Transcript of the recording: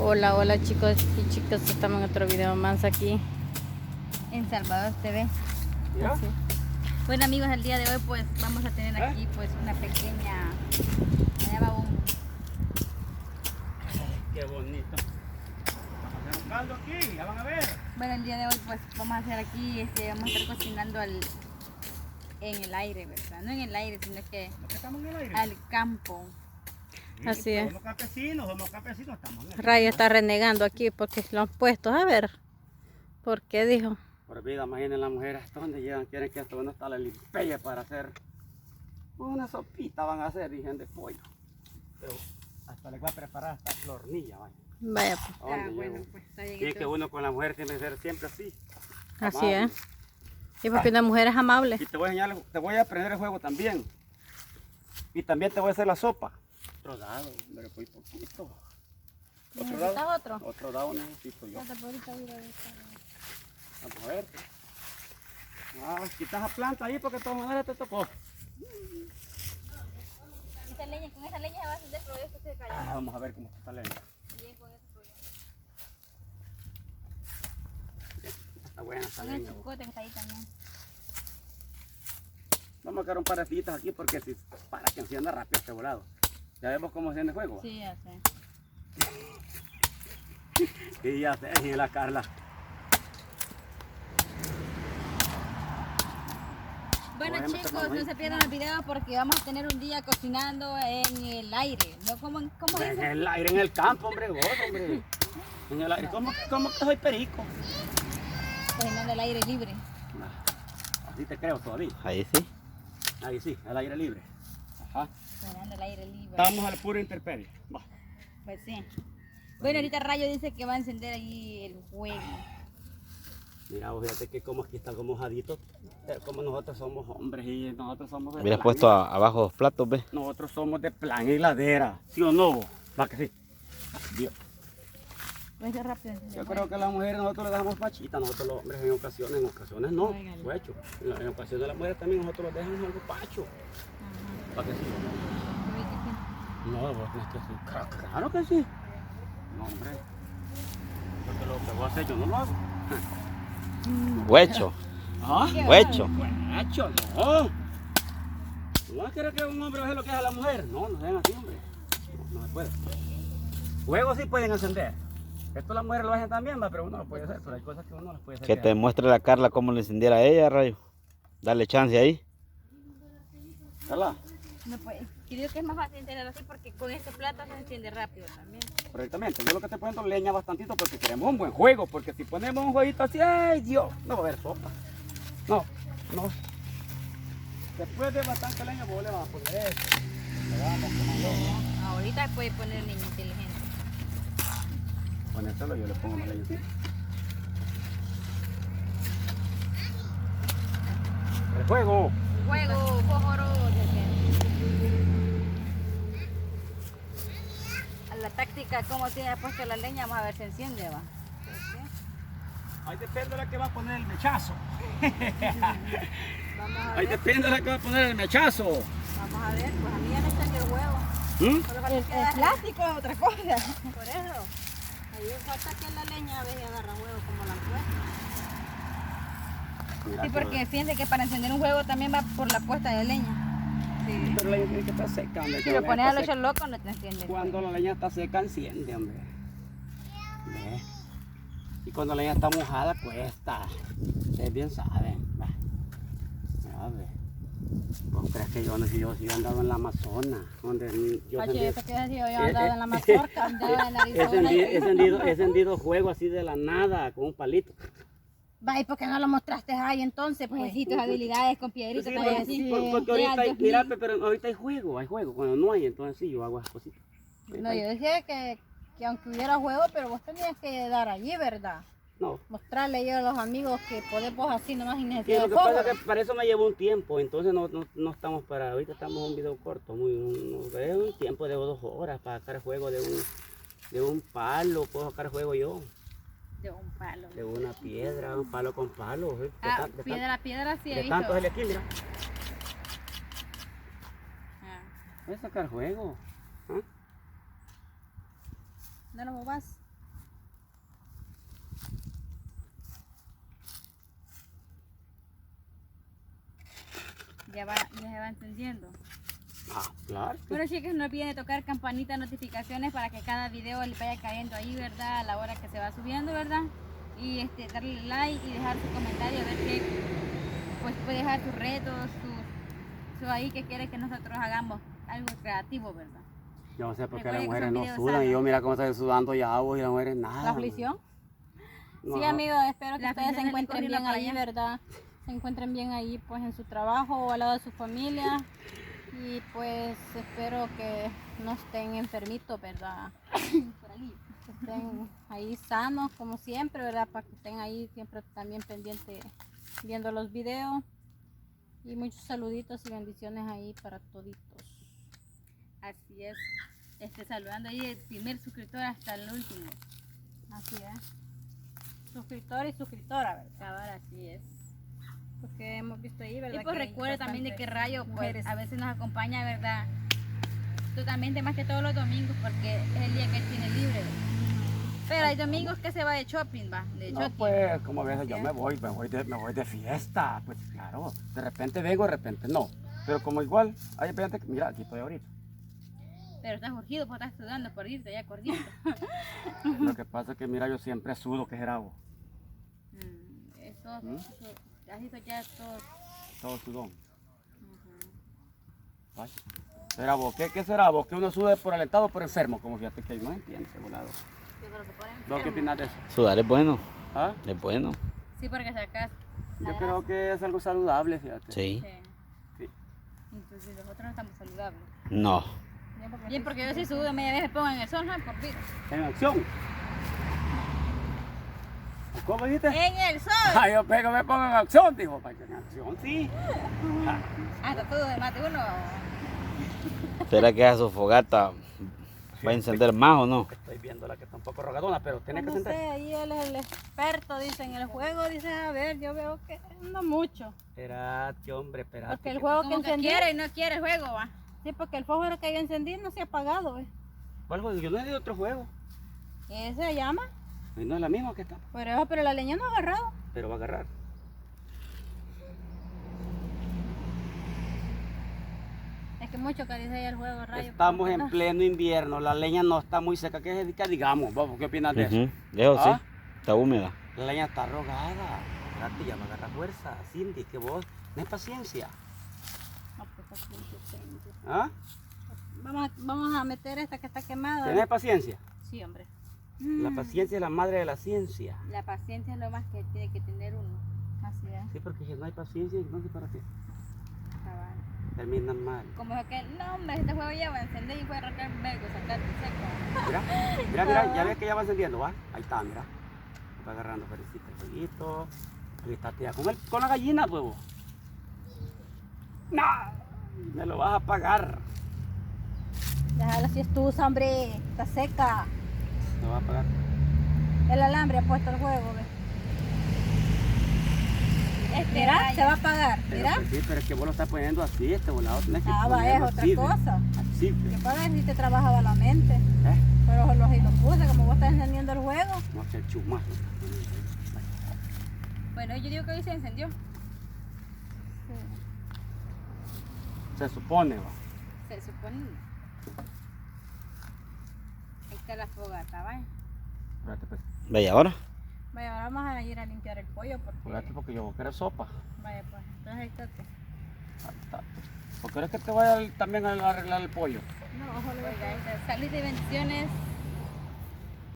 Hola, hola chicos y chicas, estamos en otro video más aquí en Salvador TV. ¿Ya? Así. Bueno amigos, el día de hoy pues vamos a tener aquí pues una pequeña, allá va un... Qué bonito. Vamos a hacer un caldo aquí, ya van a ver. Bueno, el día de hoy pues vamos a hacer aquí, vamos a estar cocinando en el aire, ¿verdad? No en el aire, sino que ¿No que estamos en el aire? al campo. Sí, Así pues, es. somos campesinos, estamos en el Raya campo, está renegando aquí porque lo han puesto, a ver, ¿por qué dijo? Por vida, imaginen las mujeres hasta donde llegan, quieren que hasta donde está la limpieza para hacer una sopita, van a hacer, dicen, de pollo. Pero hasta les voy a preparar hasta flornilla, vaya. Vaya pues. ¿A dónde Bueno, llego? pues está bien. Sí, que Entonces. uno con la mujer tiene que ser siempre así. Así amable. es. Y porque una mujer es amable. Y te voy a enseñar, te voy a aprender el juego también. Y también te voy a hacer la sopa. Otro dado, hombre, muy poquito. ¿Necesitas otro? Otro dado necesito yo. Vamos a ver. Ah, quitas la planta ahí porque de todas maneras te tocó. Con esa leña se va a hacer pero esto se calla. Vamos a ver cómo está la leña. Bien con ese problema. Está buena esta Con el leña. chicote que está ahí también. Vamos a sacar un par de sillitas aquí porque si, para que encienda rápido este volado. ¿Ya vemos cómo enciende el juego? Sí, ya sé. Y ya sé, y la Carla. Bueno Bueno, chicos, estamos ahí. no se pierdan el video porque vamos a tener un día cocinando en el aire. ¿No? ¿Cómo En dice? el aire, en el campo, hombre, vos, hombre. En el aire, ¿cómo que soy perico? Cocinando al aire libre. Así te creo todavía. Ahí sí. Ahí sí, al aire libre. Ajá. Cocinando al aire libre. Estamos al puro intemperie. Va. Pues sí. Bueno, ahorita Rayo dice que va a encender ahí el fuego. Mira, vos fíjate que como aquí está como mojadito, pero como nosotros somos hombres y nosotros somos de Hubieras plan puesto y- abajo los platos, ve. Nosotros somos de plan y ladera, ¿sí o no? Va que sí. Dios. Voy a hacer rápido. Yo creo que a las mujeres nosotros le dejamos pachita, nosotros los hombres en ocasiones no, Óigale. guacho. En ocasiones las mujeres también nosotros los dejamos algo pacho. ¿Para que sí? No, vos tenés que sí. Claro que sí. No, hombre. Porque lo que voy a hacer yo no lo hago. Huecho. ¿Ah? Huecho. Guacho, no. No vas a querer que un hombre baje lo que hace la mujer. No, no sean así, hombre. No, no se puede. Fuegos sí pueden encender. Esto las mujeres lo hacen también, pero uno lo puede hacer. Pero hay cosas que uno no las puede hacer. Que te muestre la Carla cómo le encendiera a ella, Rayo. Dale chance ahí. Carla, No, pues, creo que es más fácil encender así porque con este plato se enciende rápido también. correctamente. Yo lo que estoy poniendo leña bastantito porque queremos un buen juego. Porque si ponemos un jueguito así, ¡ay Dios! No va a haber sopa. No, no. Después de bastante leña, vos le vas a poner esto. Le vamos como Ahorita puede poner niña inteligente. ponérselo, yo le pongo más leña encima. El juego. Fuego, fósforo. A la táctica, como tiene puesto la leña, vamos a ver si enciende, va. Ahí depende de la que va a poner el mechazo. Vamos a Ahí ver, depende de la que va a poner el mechazo. vamos a ver, pues a mí ya me encendió el huevo. ¿Mm? Solo falta que el plástico es otra cosa. Por eso. Ahí falta que la leña a veces agarra huevo como la puesta. Mira, Sí, porque siente que para encender un huevo también va por la puesta de leña. Sí. pero la leña tiene que estar seca, hombre. Si Cuando lo la pones a leña lo está hecho loco no te enciende. seca- Cuando la leña está seca, enciende, hombre. Ve. Y cuando la leña está mojada, cuesta. Ustedes bien saben. Va. Ya ve. ¿Vos crees que yo no si yo he andado en la Amazonas? Donde yo Pacho, yo te quiero decir, yo he Eh, andado eh, en la mazorca, andaba en Arizona. he encendido fuego así de la nada, con un palito. Va, ¿y por qué no lo mostraste ahí entonces? Pues necesitas habilidades con piedritas Sí, también porque, así. porque ahorita Ya, hay, Dios mira, mío. pero ahorita hay juego. Cuando no hay, entonces sí, yo hago esas cositas. No, yo decía que aunque hubiera juego, pero vos tenías que dar allí, ¿verdad? No. Mostrarle yo a los amigos que podemos así nomás sin Sí, necesidad lo de que pasa fósforo. es que para eso me llevó un tiempo, entonces no estamos para, ahorita estamos en un video corto, es un tiempo de 2 horas para sacar juego de un palo, puedo sacar juego yo, De un palo. de una piedra, un palo con palo, de Piedra sí he de visto. tantos de aquí, mira, Ah, es sacar juego, ¿ah? ¿no lo movas? ya se va encendiendo. Ah, claro. Bueno, chicos, no olviden de tocar campanita de notificaciones para que cada video le vaya cayendo ahí, ¿verdad? A la hora que se va subiendo, ¿verdad? Y darle like y dejar su comentario, a ver qué, pues puede dejar sus retos, su ahí que quiere que nosotros hagamos algo creativo, ¿verdad? Yo no sé por qué Recuerden las que mujeres son no videos sudan y sanos. yo mira cómo estoy sudando ya vos y las mujeres nada. La aflicción. No. Sí, amigos, espero que La ustedes se aflicción encuentren le bien corriendo ahí, para allá. ¿verdad? Se encuentren bien ahí, pues, en su trabajo o al lado de su familia. Y pues espero que no estén enfermitos, ¿verdad? Por ahí. Que estén ahí sanos, como siempre, ¿verdad? Para que estén ahí siempre también pendientes viendo los videos. Y muchos saluditos y bendiciones ahí para toditos. Así es. Saludando ahí el primer suscriptor hasta el último. Así es. Suscriptor y suscriptora, ¿verdad? Cabal, así es. Porque hemos visto ahí, ¿verdad? Y pues que hay recuerda también de que bastantes Rayo pues, mujeres. a veces nos acompaña, ¿verdad? Totalmente más que todos los domingos porque es el día que él tiene libre. Pero hay domingos que se va de shopping, va, de No, shopping. pues, como ves, yo Así me voy de fiesta, pues claro, de repente vengo, de repente no. Pero como igual, hay repente, mira, aquí estoy ahorita. Pero estás urgido, pues estás sudando por irte ya corriendo. Lo que pasa es que, mira, yo siempre sudo, que será vos, Eso, ¿Mm? así soy ya todo. todo sudón. Ay, ¿será vos? ¿Qué será vos? ¿Que uno sude por alentado o por enfermo? Como fíjate que no entiende, volado. Sí, pero se pone ¿Vos qué enfermo. opinas de eso? Sudar es bueno, ¿Ah? es bueno. Sí, porque sacas la Yo creo que es algo saludable, fíjate. Sí. grasa. Sí. Entonces nosotros no estamos saludables. No. Bien, porque yo sí sudo, media vez me pongo en el sol, no por vida. En acción. ¿Cómo dijiste? ¡En el sol! Ah, yo pego, me pongo en acción, dijo. Para que en acción, sí. Hasta todo de más de uno. ¿Será que a su fogata va a encender más o no? Estoy viendo la que está un poco rogadona, pero tiene que No sentar. sé, ahí él es el experto, dice, en el juego, dice, a ver, yo veo que no mucho. Espérate, hombre, espérate. Porque el que- juego que Como que encendí, quiere y no quiere el juego, va. sí, porque el fuego que yo encendí no se ha apagado, ¿eh? ¿Cuál juego? Yo no he de otro juego. Ese se llama, Y no es la misma que está, pero la leña no ha agarrado. pero va a agarrar. Es que mucho que dice ahí el juego, rayo. Estamos pero en no. pleno invierno, la leña no está muy seca, que digamos, vamos, ¿qué opinas de eso? Ujú, eso sí, ¿Ah? está húmeda. La leña está rogada. Espérate, ya va a agarrar fuerza, Cindy, que vos, no es paciencia. No, pues, así, sí. ¿Ah? Vamos a meter esta que está quemada. ¿Tenés paciencia? Sí, hombre. La paciencia es la madre de la ciencia. La paciencia es lo más que tiene que tener uno. Así es. Sí, porque si no hay paciencia, entonces ¿para qué? Cabal. Terminan mal. Como es que, no hombre, este juego ya va a encender y voy a arrancar el vergo, sacarte seco. Mira, ya ves que ya va encendiendo, ¿va? Ahí está, mira. Va agarrando felicita el jueguito. Felicítate ya con la gallina, huevo. ¡No! Me lo vas a pagar. Déjala si es tusa, hombre. Está seca. Me lo vas a pagar. El alambre ha puesto el juego, ¿ves? Mira, Rayo. se va a apagar. Pero, Mira. pues, sí, pero es que vos lo estás poniendo así, este volado. Tenés que Ah, va, es ponerlo otra así, cosa. Así, Yo para ver si te trabajaba la mente. ¿eh? Pero así lo puse, como vos estás encendiendo el juego. No sé, chumazo. Bueno, yo digo que hoy se encendió. Se supone, va. Se supone. Ahí está la fogata, ¿vale? Espérate, pues. Vaya, ahora. Vaya, ahora vamos a ir a limpiar el pollo Espérate porque yo voy a querer sopa. Vaya, pues, entonces ahí está. Ahí está. ¿Por qué es que te vaya también a arreglar el pollo? No, ojo, Oiga, salud y bendiciones.